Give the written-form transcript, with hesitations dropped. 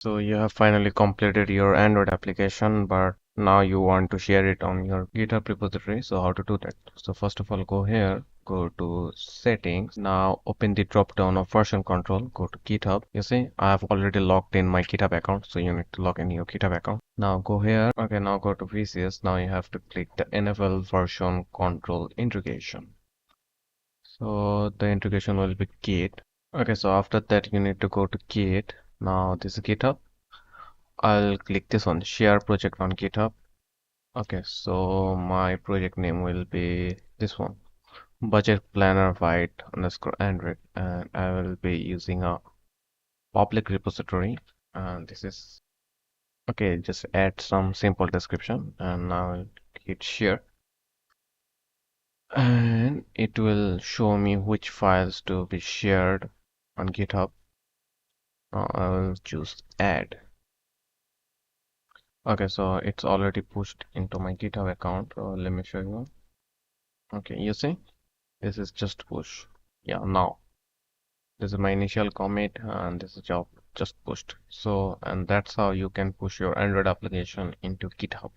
So you have finally completed your Android application, but now you want to share it on your GitHub repository. So how to do that? So first of all, go here, go to settings. Now open the drop down of version control, go to GitHub. You see, I have already logged in my GitHub account. So you need to log in your GitHub account. Now go here. Okay, now go to VCS. Now you have to click the enable version control integration. So the integration will be Git. Okay, so after that you need to go to Git. Now this is GitHub. I'll click this one, share project on GitHub. Okay, so my project name will be this one, budget planner white underscore Android, and I will be using a public repository. And this is okay, just add some simple description, and now I'll hit share, and it will show me which files to be shared on GitHub. Now I will choose add. Okay, so it's already pushed into my GitHub account. Let me show you. Okay, you see, this is just push. Yeah, now this is my initial commit, and this is job just pushed. So, and that's how you can push your Android application into GitHub.